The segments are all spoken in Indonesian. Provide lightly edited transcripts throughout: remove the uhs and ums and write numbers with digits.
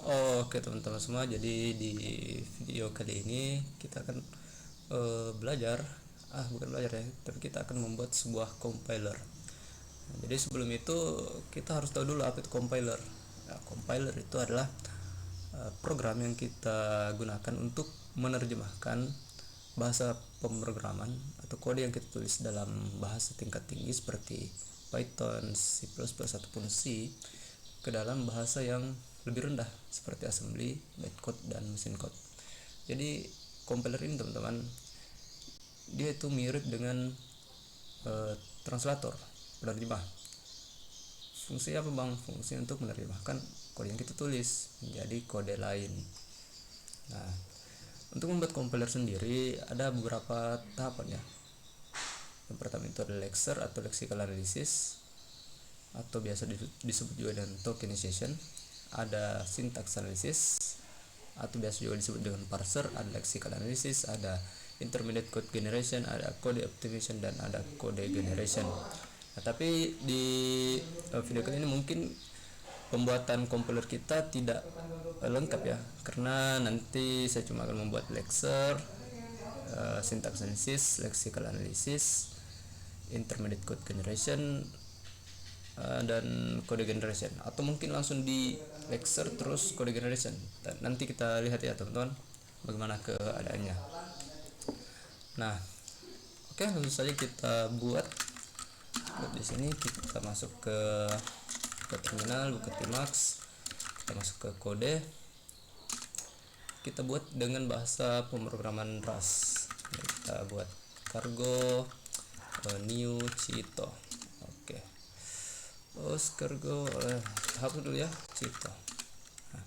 Oke teman-teman semua, jadi di video kali ini kita akan belajar, bukan belajar ya, tapi kita akan membuat sebuah compiler. Nah, jadi sebelum itu kita harus tahu dulu apa itu compiler. Nah, compiler itu adalah program yang kita gunakan untuk menerjemahkan bahasa pemrograman atau kode yang kita tulis dalam bahasa tingkat tinggi seperti Python, C++ ataupun C ke dalam bahasa yang lebih rendah seperti assembly, bytecode, dan mesin code. Jadi compiler ini teman-teman, dia itu mirip dengan translator, penerjemah. Fungsi apa bang? Fungsi untuk menerjemahkan kode yang kita tulis menjadi kode lain. Nah, untuk membuat compiler sendiri ada beberapa tahapan ya. Yang pertama itu adalah lexer atau lexical analysis, atau biasa disebut juga dengan tokenization. Ada syntax analysis atau biasa juga disebut dengan parser. Ada lexical analysis, ada intermediate code generation, ada code optimization, dan ada code generation. Nah, tapi di video kali ini mungkin pembuatan compiler kita tidak lengkap ya, karena nanti saya cuma akan membuat lexer, syntax analysis, lexical analysis, intermediate code generation, dan code generation, atau mungkin langsung di lexer terus code generation. Dan nanti kita lihat ya teman-teman bagaimana keadaannya. Nah, oke, langsung saja kita buat di sini. Kita masuk ke terminal, buka Tmax, kita masuk ke kode, kita buat dengan bahasa pemrograman Rust. Kita buat cargo new Cito. Oke, cargo hapus dulu ya Cito. Nah,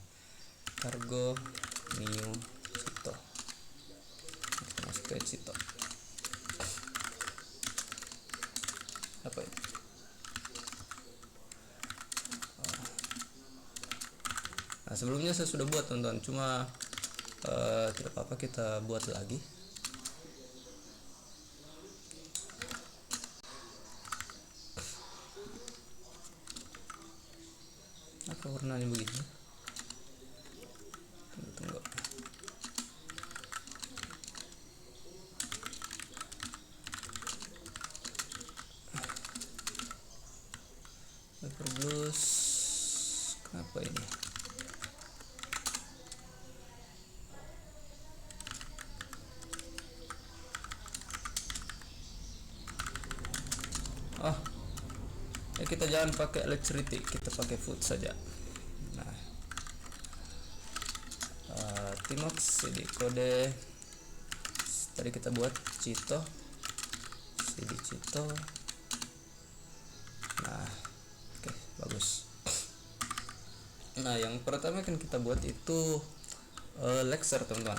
cargo new Cito, kita masuk ke Cito. Apa ini? Nah, sebelumnya saya sudah buat teman-teman, cuma tidak apa-apa kita buat lagi. Apa warnanya begini? Tunggu. Hyperblues, kenapa ini? Ya kita jangan pakai electricity, kita pakai food saja. Nah, Tmax cd kode tadi kita buat Cito, cd Cito. Nah, oke, bagus. Nah, yang pertama kan kita buat itu lexer teman-teman.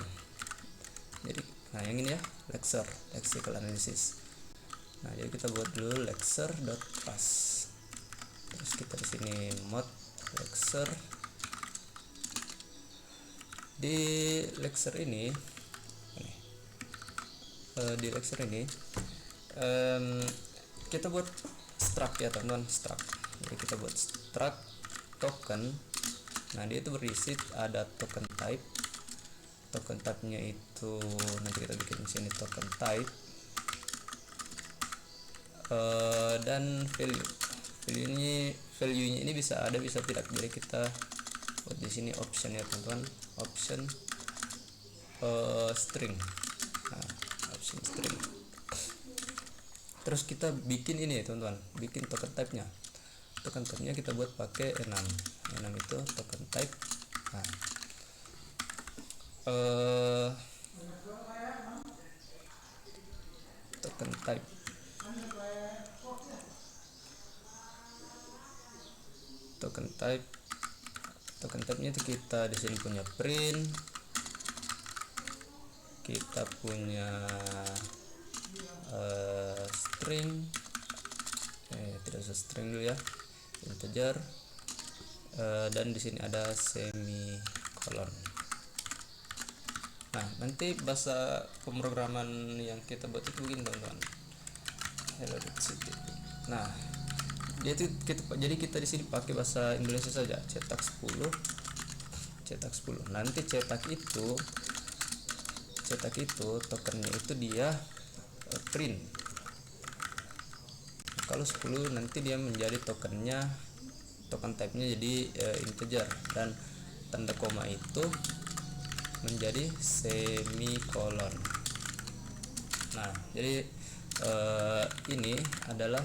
Jadi, nah yang ini ya, lexer, lexical analysis. Nah, jadi kita buat dulu lexer.pass. Terus kita di sini mod lexer. Di lexer ini, di lexer ini kita buat struct ya teman-teman, struct. Jadi kita buat struct token. Nah, dia itu berisi ada token type. Token type-nya itu nanti kita bikin di sini token type, dan value-nya ini bisa ada bisa tidak. Jadi kita buat di sini option ya teman-teman, option string. Nah, option string. Terus kita bikin ini ya teman-teman, bikin token type-nya. Token type-nya kita buat pakai enum itu token type. Nah, token type token type-nya itu kita di sini punya print, kita punya string, tidak usah string dulu ya, integer, dan di sini ada semicolon. Nah, nanti bahasa pemrograman yang kita buat itu begini teman-teman, hello.cd. Nah, dia itu jadi kita di sini pakai bahasa Indonesia saja, cetak 10 cetak 10. Nanti cetak itu tokennya itu dia print. Kalau 10 nanti dia menjadi token type-nya jadi integer, dan tanda koma itu menjadi semikolon. Nah, jadi ini adalah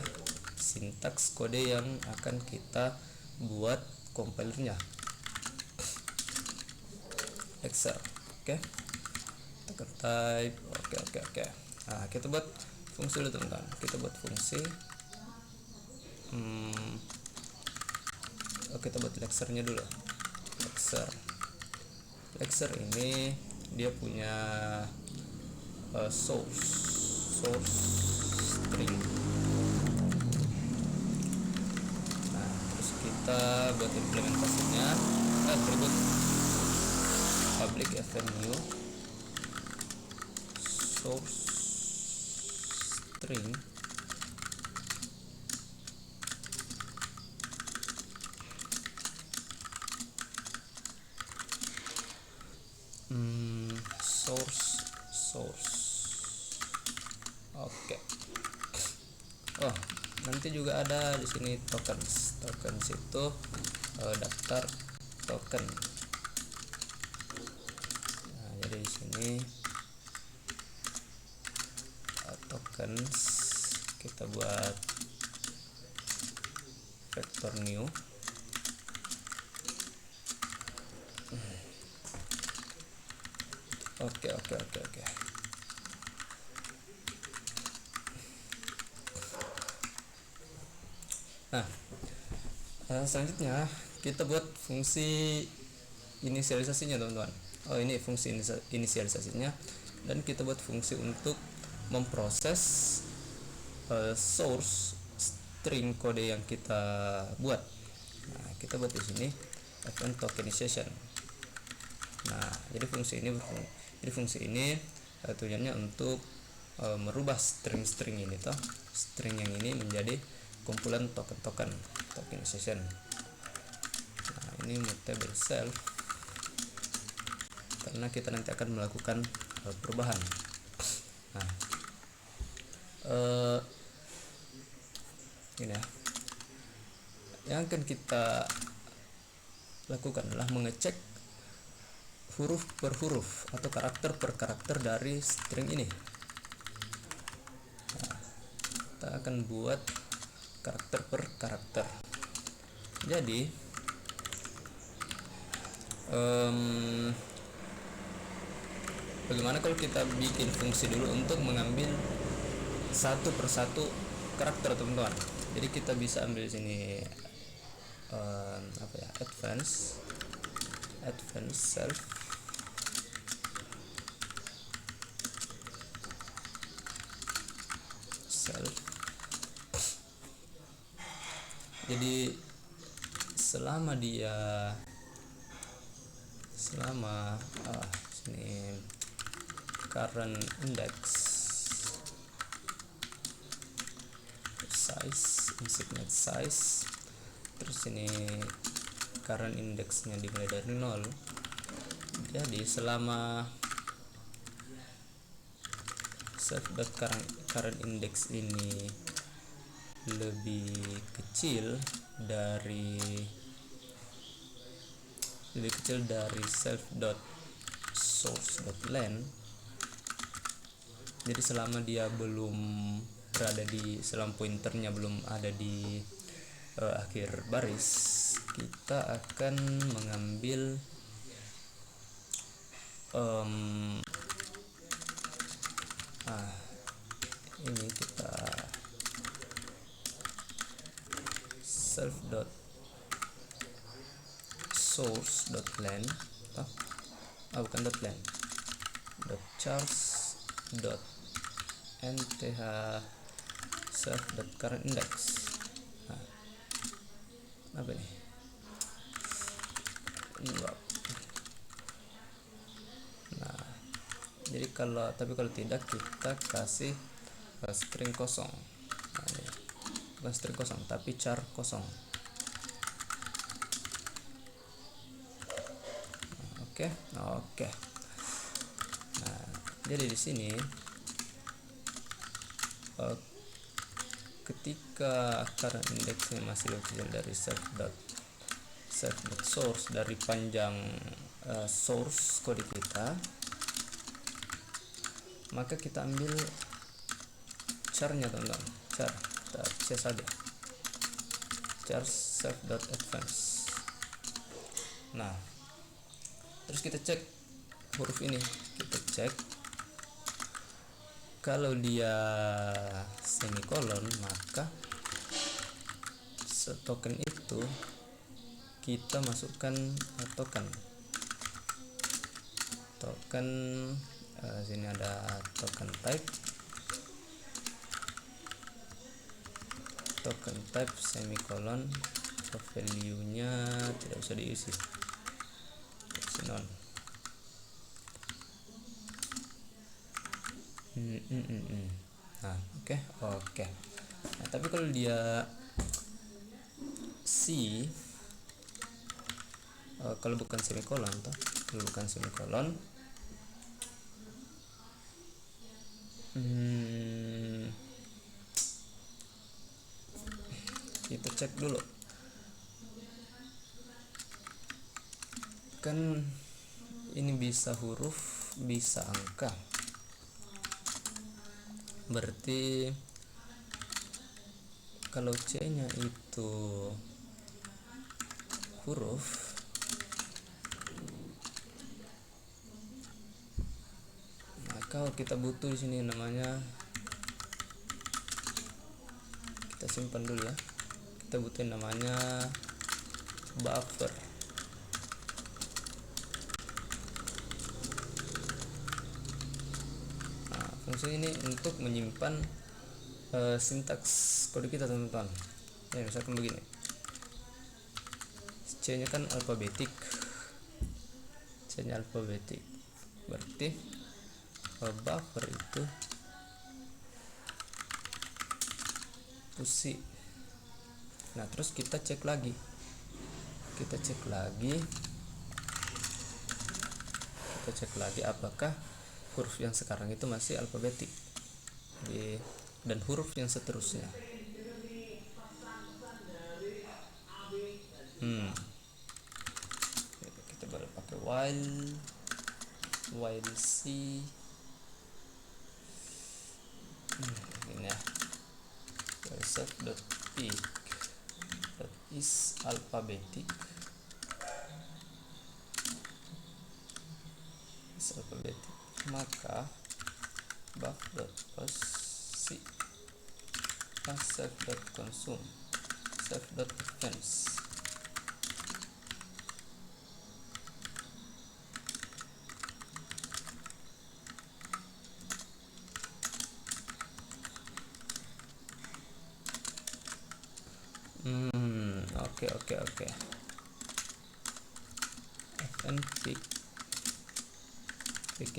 sintaks kode yang akan kita buat compilernya. Lexer, oke. Tekan type, oke. Nah, kita buat fungsi dulu teman-teman. Kita buat fungsi. Kita buat lexernya dulu. Lexer ini dia punya source string. Nah, terus kita buat implementasinya. Atribut public fn new source string source. Oke. Oh, nanti juga ada di sini tokens itu daftar token. Nah, jadi di sini tokens kita buat vector new. Oke. Nah, selanjutnya kita buat fungsi inisialisasinya teman-teman. Ini fungsi inisialisasinya, dan kita buat fungsi untuk memproses source string kode yang kita buat. Nah, kita buat di sini fn tokenization. Nah, jadi fungsi ini tujuannya untuk merubah string ini string yang ini menjadi kumpulan token tokenization. Nah, ini mutable self karena kita nanti akan melakukan perubahan. Nah, ini ya, yang akan kita lakukan adalah mengecek huruf per huruf atau karakter per karakter dari string ini. Nah, kita akan buat karakter per karakter. Jadi bagaimana kalau kita bikin fungsi dulu untuk mengambil satu persatu karakter teman-teman. Jadi kita bisa ambil di sini advance self jadi selama sini current index size insignet size, terus ini current indexnya dimulai dari 0. Jadi selama current index ini lebih kecil dari self.source.len, jadi selama dia belum berada selama pointernya belum ada di akhir baris, kita akan mengambil ini kita self.source.len bukan .len .chars.nth self.current index. Apa nih? Nah, jadi kalau tidak kita kasih string kosong. Nah, ini bukan string kosong tapi char kosong. Oke. Nah, jadi di sini ketika current indexnya masih lebih kecil dari self.source dari panjang source kode kita, maka kita ambil charnya teman-teman, char kita C saja, char self.advance. Nah, terus kita cek huruf ini, kita cek kalau dia semikolon maka token itu kita masukkan token sini ada token type semikolon, value nya tidak usah diisi, non. Nah, oke. Nah, tapi kalau dia kalau bukan semikolon kita cek dulu, kan ini bisa huruf bisa angka, berarti kalau C nya itu huruf, maka kita butuh di sini namanya, kita simpan dulu ya, kita butuhin namanya buffer. Nah, fungsi ini untuk menyimpan sintaks kode kita teman-teman. Ya, misalkan begini, C nya kan alfabetik, berarti buffer itu pusi. Nah, terus kita cek lagi apakah huruf yang sekarang itu masih alfabetik dan huruf yang seterusnya. Kita baru pakai while C ini ya, self.pick is alphabetic, maka buff.post self.consume self.advance. Oke. Fn pick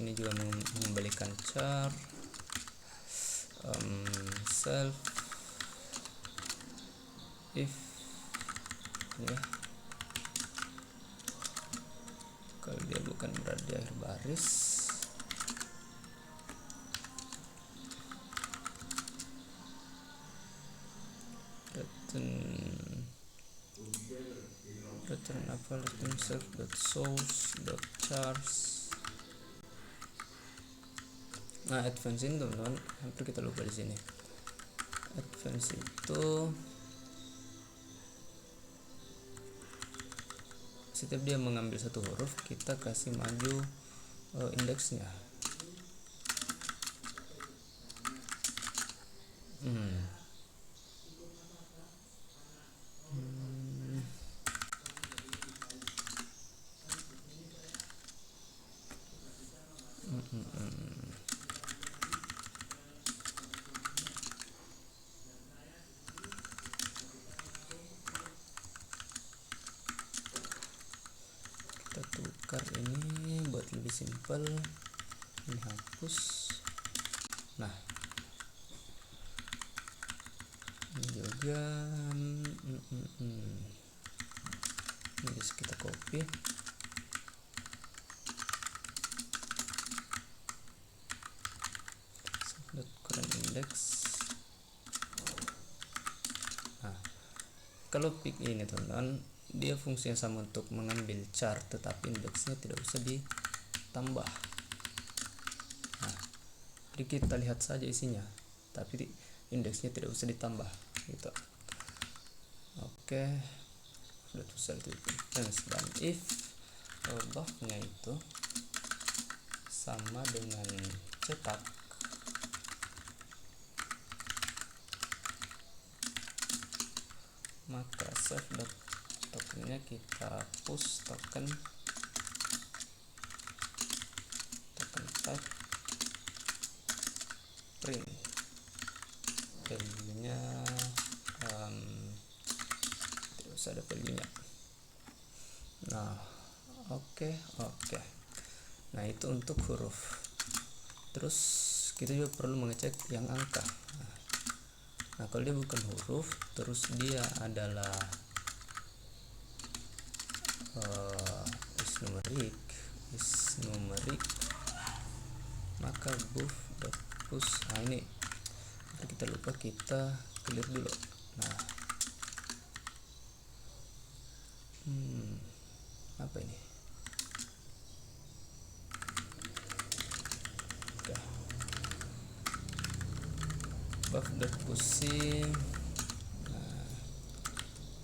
ini juga mengembalikan char self if ya, kalau dia bukan berada di akhir baris, return apa, return self.source.chars. Nah, advance ini teman-teman hampir kita lupa di sini. Advance itu setiap dia mengambil satu huruf, kita kasih maju indeksnya. Kita tukar ini buat lebih simpel, ini hapus. Nah, ini juga ini bisa kita copy, index. Nah, kalau pick ini teman-teman, dia fungsinya sama untuk mengambil char, tetapi indeksnya tidak usah ditambah. Nah, jadi kita lihat saja isinya, tapi indeksnya tidak usah ditambah gitu. Oke, udah selesai itu. Dan if buffnya itu sama dengan cetak, maka save tokennya kita push token type print, value nya tidak usah ada value nya. Nah, oke. Nah, itu untuk huruf. Terus kita juga perlu mengecek yang angka. Nah, kalau dia bukan huruf, terus dia adalah is numerik, maka buff.push. Nah, ini kita lupa, kita clear dulu. Nah, apa ini? Oke. Buff.pushing. Nah,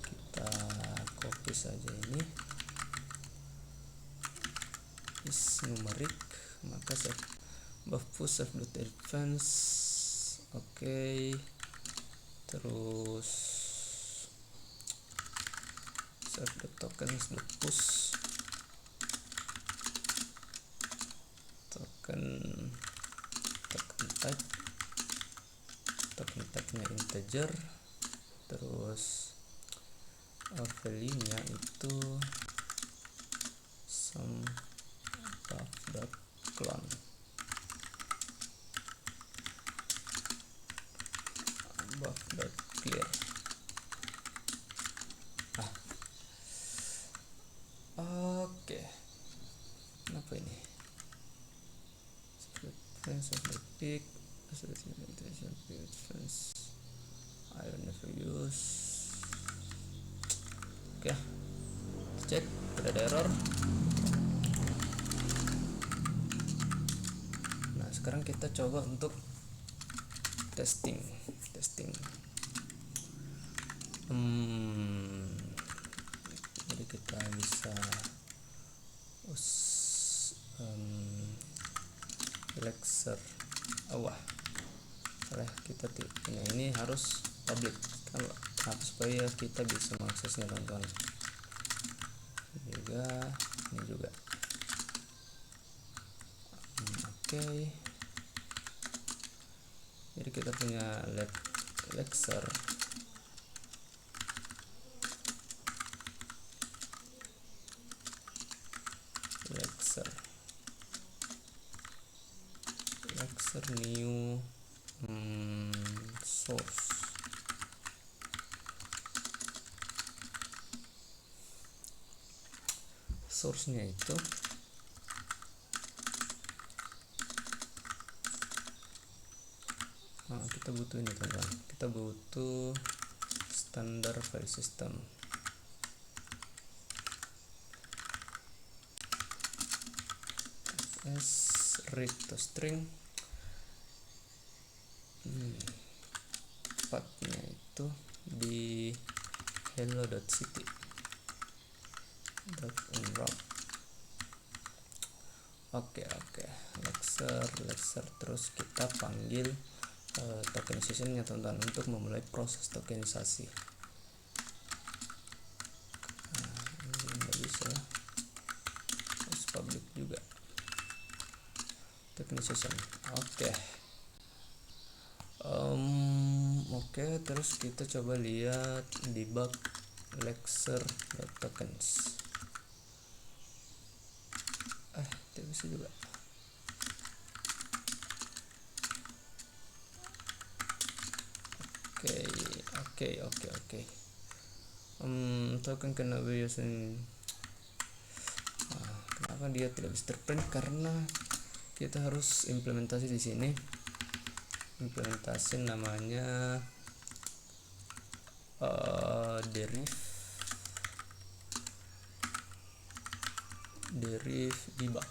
kita copy saja ini. Is numerik, maka save buff push save.advance. Oke. Terus save.tokens.push token type nya integer, terus value nya itu some buff.clone buff.clear. Oke. Apa ini? Pick I will never use. Oke. Cek, tidak ada error. Nah, sekarang kita coba untuk testing. Jadi kita bisa Elixir. Salah, kita punya ini harus public kan, supaya kita bisa mengaksesnya teman-teman. Ini juga. Oke. Jadi kita punya Elixir. New source-nya itu kita butuh ini teman-teman, kita butuh standar file system. Read to string. Pathnya itu di hello.city.unwrap. Oke. Elixir, terus kita panggil tokenization-nya teman-teman untuk memulai proses tokenisasi. Ini nggak bisa, harus public juga tokenization. Oke, terus kita coba lihat debug elixir.tokens. Tidak bisa juga. Oke. Token cannot be used in. Kenapa dia tidak bisa terprint? Karena kita harus implementasi di sini. implementasi namanya deriv debug.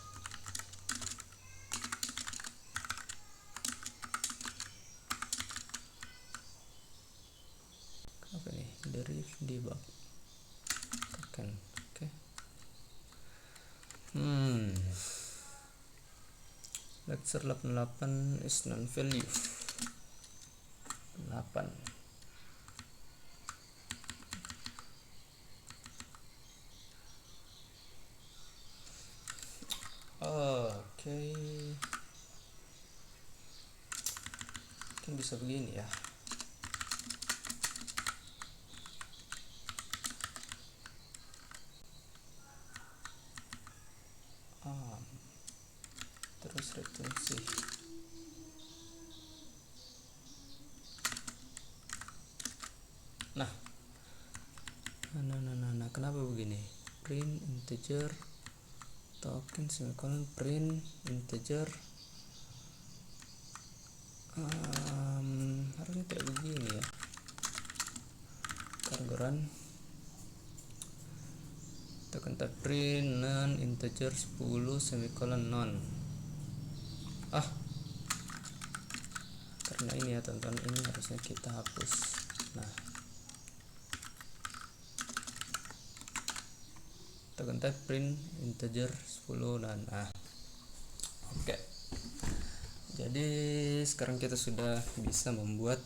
Apa nih deriv debug token? Oke. Lecture 88 is non value 8. Oke. Mungkin bisa begini ya. Terus return sih. Nah, kenapa begini? Print integer token semicolon print integer. Harusnya kayak begini ya. Kargoran token type print non integer 10 semicolon non. Karena ini ya teman-teman, ini harusnya kita hapus. Nah, token type print integer 10 dan oke. Jadi sekarang kita sudah bisa membuat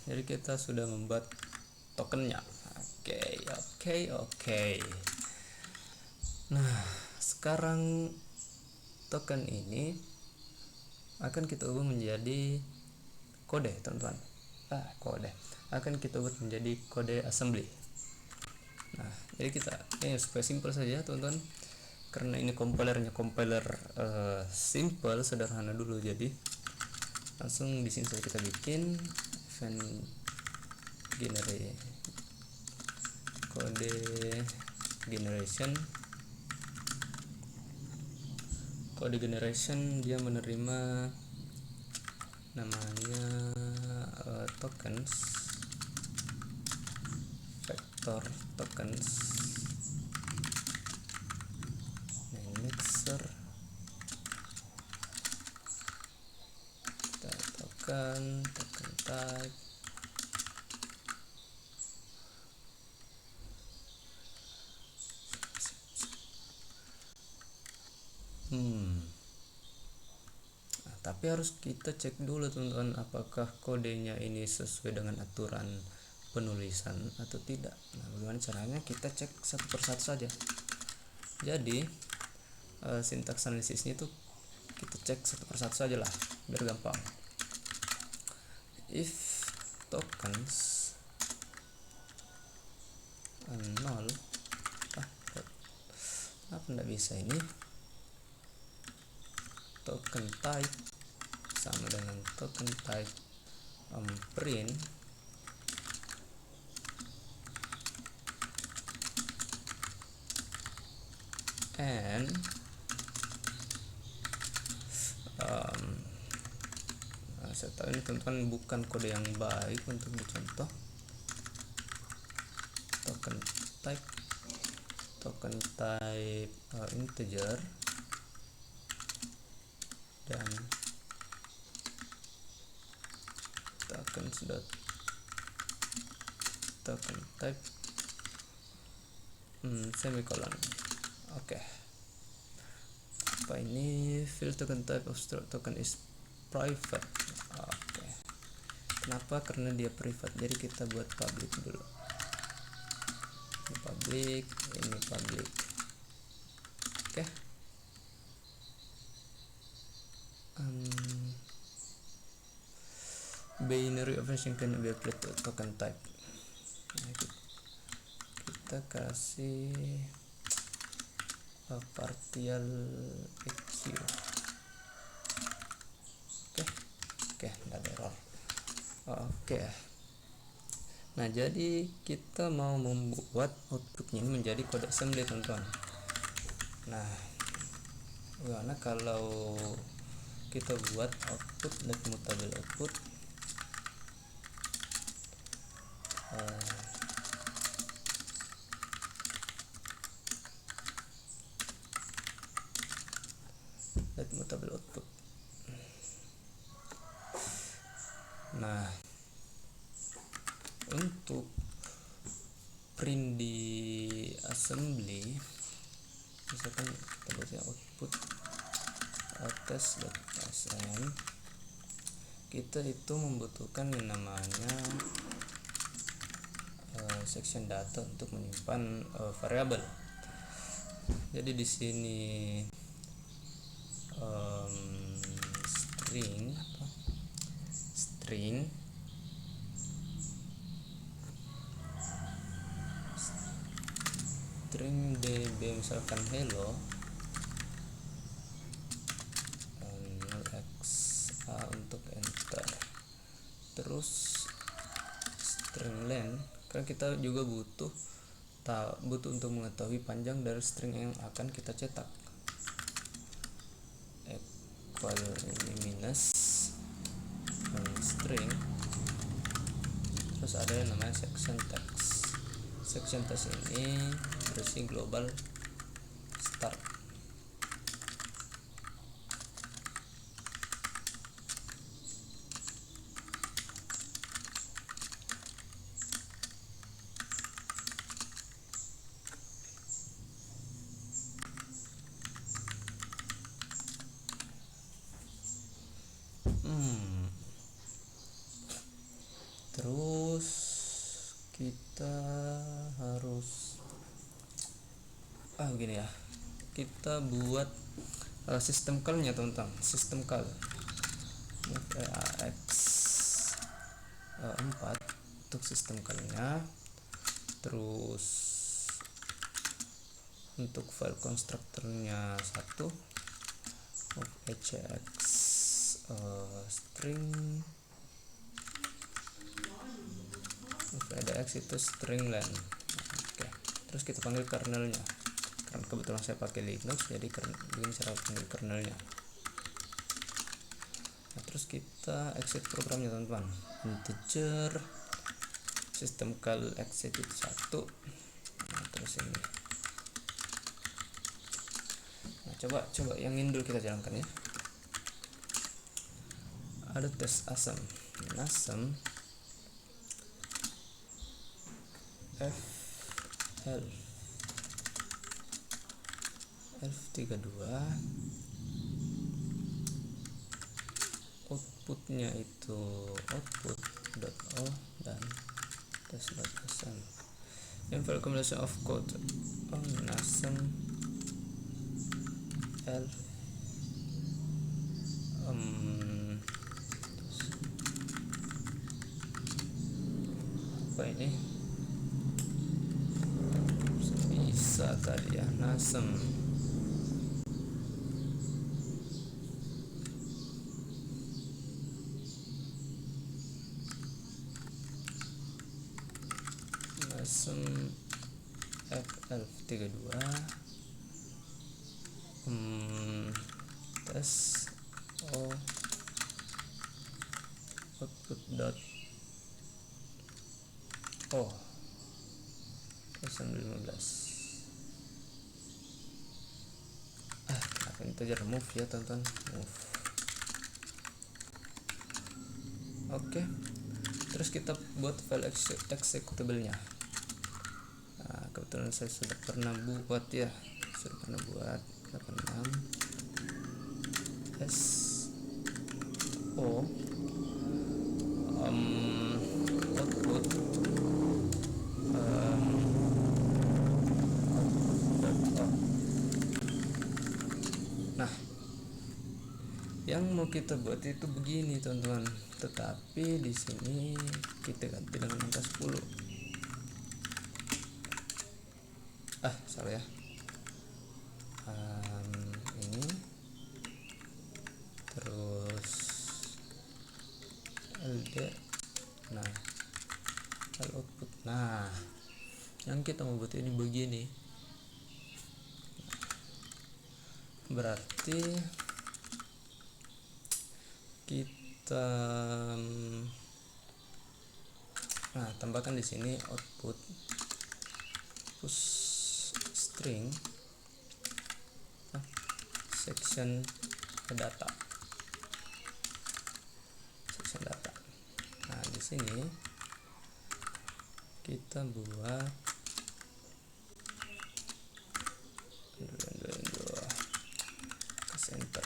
jadi kita sudah membuat tokennya. Oke. Nah, sekarang token ini akan kita ubah menjadi kode, teman-teman. Kode akan kita buat menjadi kode assembly. Nah, jadi kita ini supaya simple saja, teman-teman. Karena ini compiler simple, sederhana dulu. Jadi langsung di sini kita bikin event kode generation. Dia menerima namanya tokens, vector tokens, mixer, token type, tapi harus kita cek dulu, teman-teman, apakah kodenya ini sesuai dengan aturan penulisan atau tidak. Nah, bagaimana caranya? Kita cek satu persatu saja. Jadi sintaks analisisnya itu kita cek satu persatu saja lah, biar gampang. If tokens nol, apa enggak bisa ini? Token type sama dengan token type print and saya tahu ini teman-teman bukan kode yang baik untuk dicontoh. Token type integer dan token type semicolon. Apa ini? Field token type of token is private. Kenapa? Karena dia private, jadi kita buat public dulu. Ini public. Binary operation can be applied to token type. Kita kasih partial xu. Nggak ada error. Nah, jadi kita mau membuat outputnya ini menjadi kode assembly, teman-teman. Nah, gimana kalau kita buat output let mutable output let mutable output. Nah, untuk print di assembly, misalkan kita baca output test.sm, kita itu membutuhkan yang namanya section data untuk menyimpan variabel. Jadi di sini string db misalkan hello xa untuk enter, terus string len, kan kita juga butuh untuk mengetahui panjang dari string yang akan kita cetak, equal ini minus string, terus ada yang namanya section text ini berisi global start. Terus kita harus gini ya, kita buat sistem call-nya, teman-teman. Sistem call move AX 4 untuk sistem call-nya. Terus untuk file constructor-nya 1 move ACX string move ADX itu string len. Oke, terus kita panggil kernelnya. Karena kebetulan saya pakai Linux, jadi begini cara panggil kernelnya. Nah, terus kita exit programnya, teman-teman. Integer system call exit itu 1. Nah, terus ini. Nah, coba yang ini dulu kita jalankan ya. Ada tes asem F32, outputnya itu output.o dan test.sm. Yang file combination of code nasem l apa ini bisa tadi ya, nasem FL32 tes output dot oh 15 akan kita remove ya, teman-teman. Move. Oke, terus kita buat file executable-nya. Nah, kebetulan saya sudah pernah buat 86 so output nah, yang mau kita buat itu begini, teman-teman, tetapi di sini kita ganti dengan angka 10. Salah ya. Ini terus LD. Nah, kalau Nah, yang kita mau buat ini begini, berarti kita tambahkan di sini output push string section data. Nah, di sini kita buat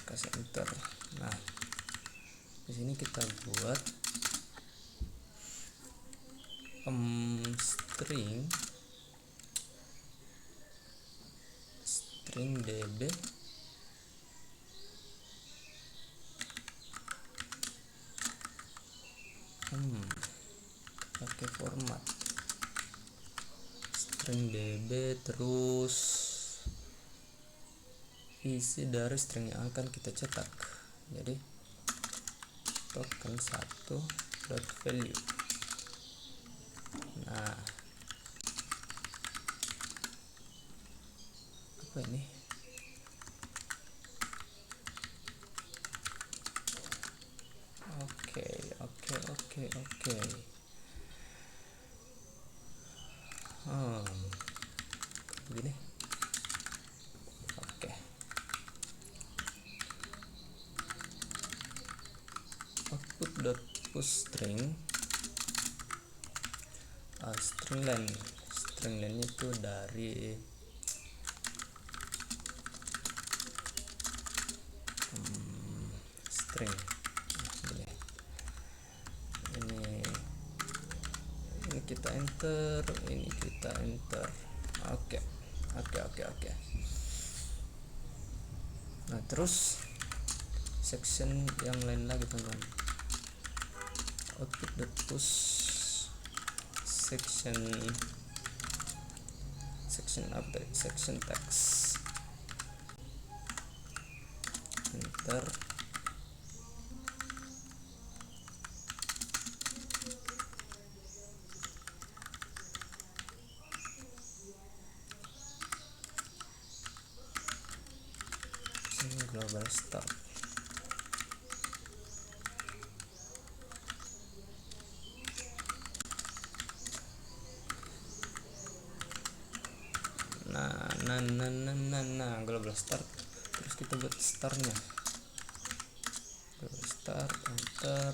kasih enter. Nah, di sini kita buat string db pakai format string db, terus isi dari string yang akan kita cetak. Jadi token 1.value. Nah, apa ini? Oke. Begini. Oke. Output.push string string len itu dari string. Ini kita enter, Oke. Nah, terus section yang lain lagi, teman-teman. Output.push section text, enter. Global start. Nah, global start. Terus kita buat startnya. Global start, enter.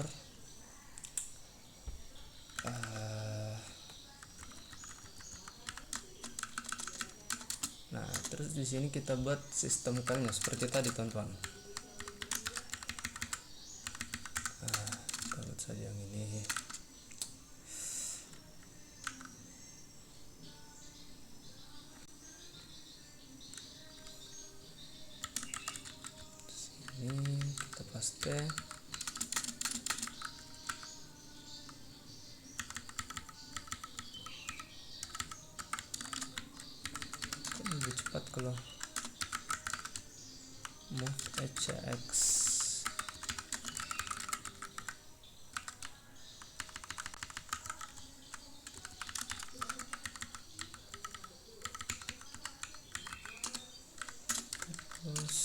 Nah, terus di sini kita buat sistem callnya seperti tadi, teman-teman. Kita buat saja yang ini. Ini kita paste. Lebih cepat kalau move hx. Terus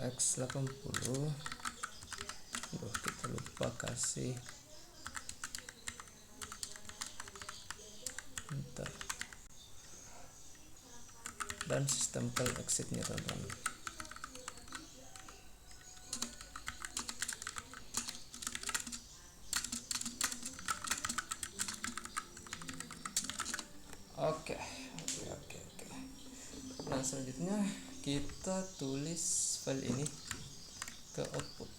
x80. Kita lupa kasih enter. Dan sistem call exitnya, teman-teman. Oke. Nah, selanjutnya kita tulis file ini ke output.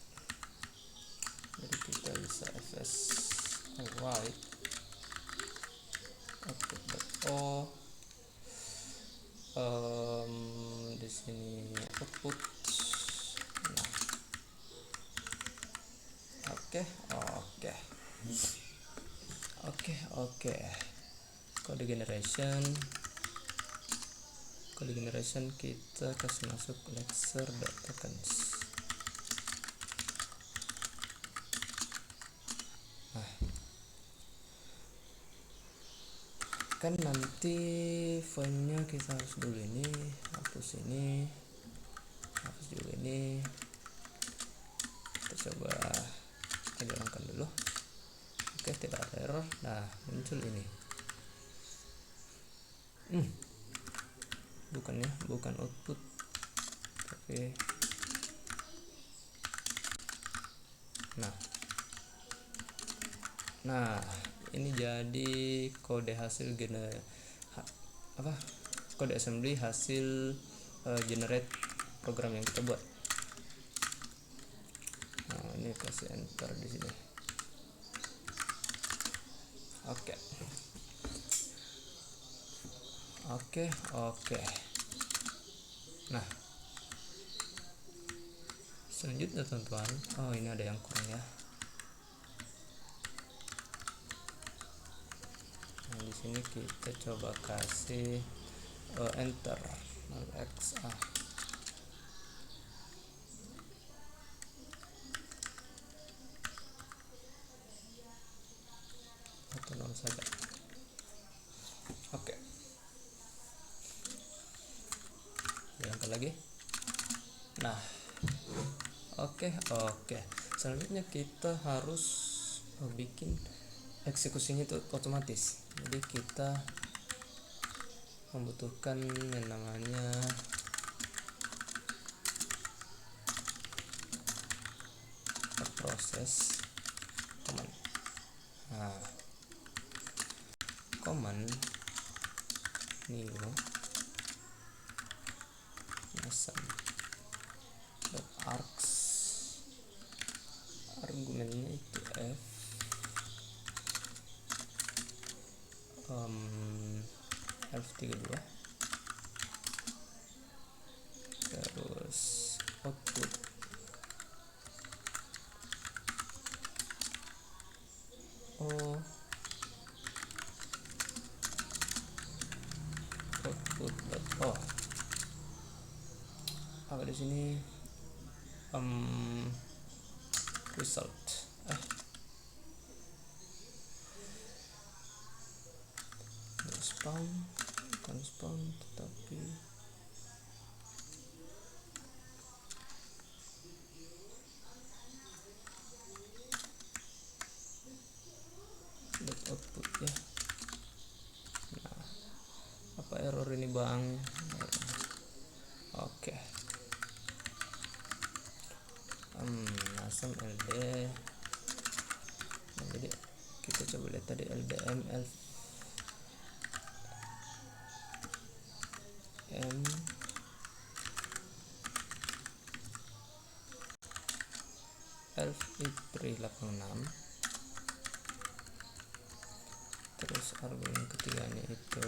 Jadi kita bisa fs await output.o. Di sini output. Nah, oke. Kode generation kita kasih masuk lexer.tokens. kan nanti filenya kita harus dulu ini hapus juga ini. Kita coba jalankan dulu. Oke, tidak ada error. Nah, muncul ini. Bukan output, tapi nah ini jadi kode hasil kode assembly hasil generate program yang kita buat. Nah, ini kasih enter di sini. Oke. Nah, selanjutnya teman-teman, ini ada yang kurang ya. Nah, di sini kita coba kasih enter 0xa atau 0 saja. Oke, jalankan lagi. Nah, oke. Selanjutnya kita harus bikin eksekusinya itu otomatis. Jadi kita membutuhkan yang namanya proses command. Nah, command new args, argumennya itu f32, terus output apa di sini result spawn tetapi output ya. Nah, apa error ini bang? Oke. Asam LD. Nah, jadi kita coba lihat tadi LDM elf386, terus argumen ketiganya itu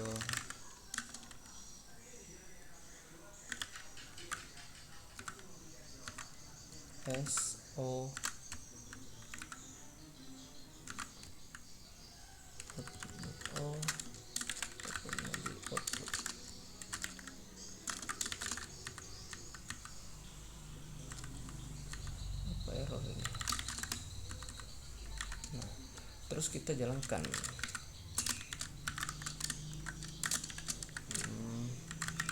so apa error ini. Nah, terus kita jalankan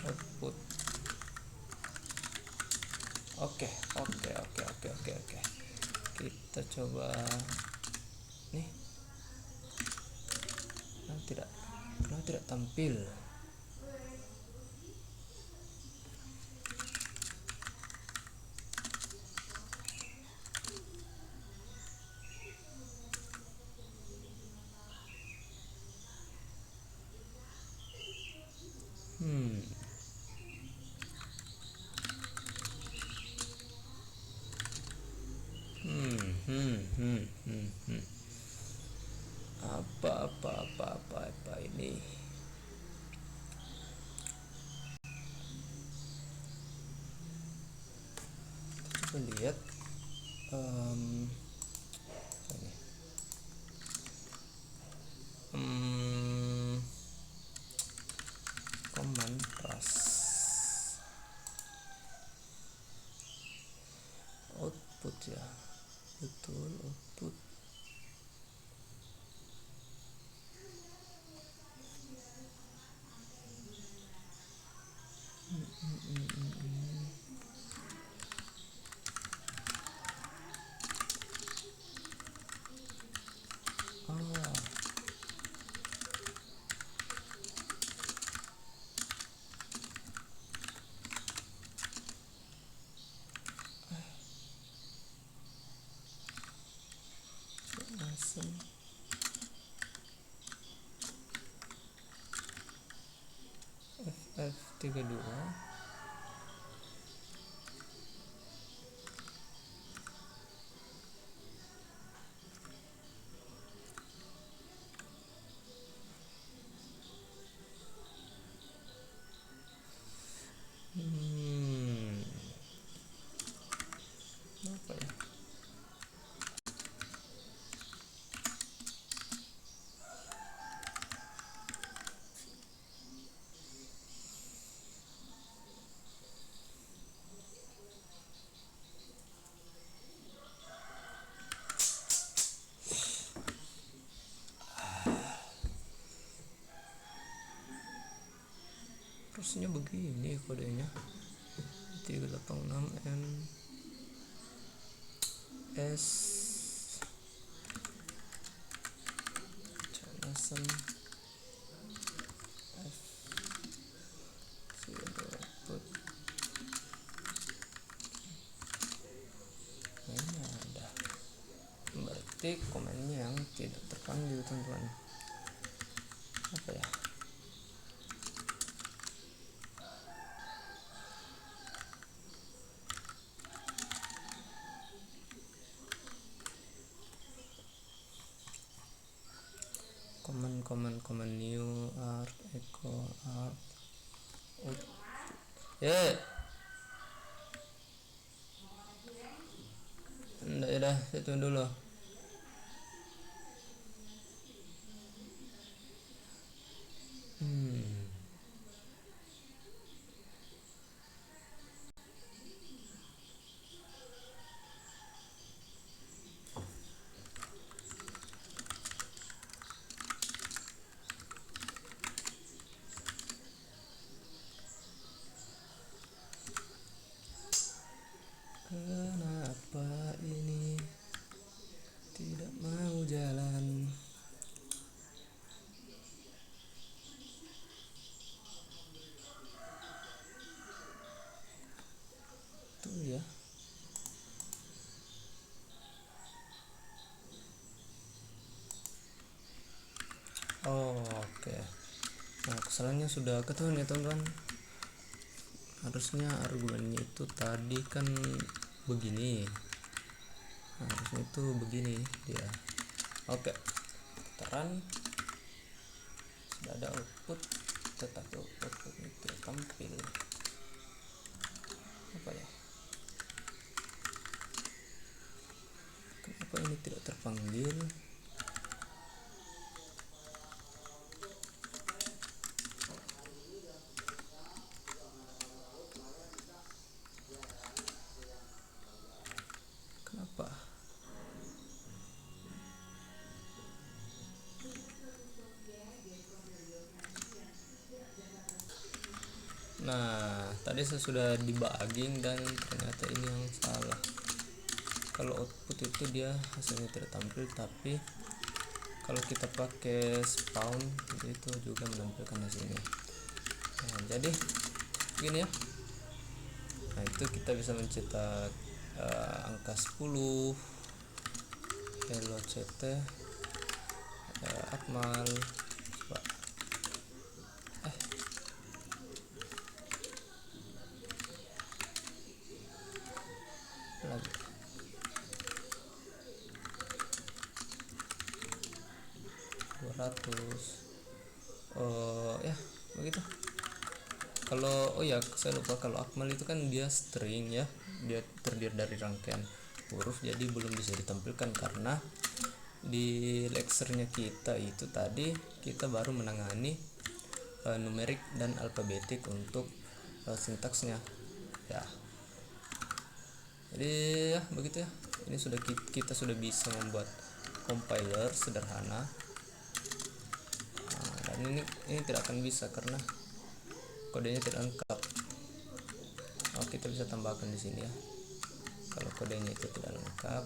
output. Oke. Kita coba nih. Kenapa tidak tampil? Apa ini? Coba lihat command ras output ya, betul output. Oh, asem. FF32. Apa ya? Harusnya begini kodenya. 386 M S Jonathan F output. Ini ada, berarti komennya yang tidak terpanggil teman-teman. Apa ya? Komen new art echo art out. Enggak ya dah, saya tunggu dulu. Kenapa ini tidak mau jalan? Tuh ya. Oke. Nah, kesalahannya sudah ketahuan ya teman-teman. Harusnya argumennya itu tadi kan begini. Harusnya itu begini dia. Oke. Putaran sudah ada output, tetapi output ini tidak tampil. Apa ya? Kenapa ini tidak terpanggil? Kenapa? Nah, tadi saya sudah debugging dan ternyata ini yang salah. Kalau output itu dia hasilnya tidak tampil, tapi kalau kita pakai spawn itu juga menampilkan hasilnya. Nah, jadi begini ya. Nah, itu kita bisa mencetak angka 10, hello ct, Akmal. Coba. Lagi 200. Ya begitu. Kalau saya lupa, kalau Akmal itu kan dia string ya, dia terdiri dari rangkaian huruf, jadi belum bisa ditampilkan karena di lecture-nya kita itu tadi kita baru menangani numerik dan alfabetik untuk sintaksnya ya. Jadi ya begitu ya. Ini sudah kita sudah bisa membuat compiler sederhana. Dan ini tidak akan bisa karena kodenya tidak lengkap. kita bisa tambahkan di sini ya kalau kodenya itu tidak lengkap.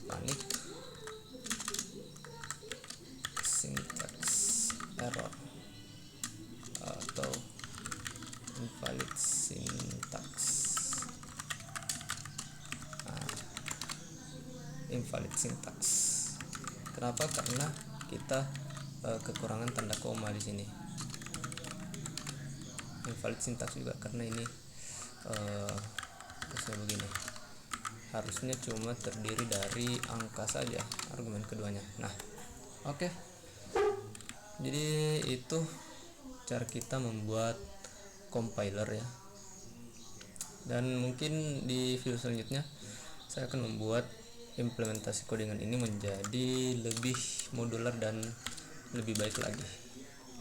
Panic syntax error atau invalid syntax. Invalid syntax. Kenapa? Karena kita kekurangan tanda koma di sini. Invalid syntax juga karena ini saya begini. Harusnya cuma terdiri dari angka saja argumen keduanya. Nah, oke. Jadi itu cara kita membuat compiler ya. Dan mungkin di video selanjutnya saya akan membuat implementasi codingan ini menjadi lebih modular dan lebih baik lagi.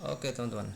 Oke teman-teman.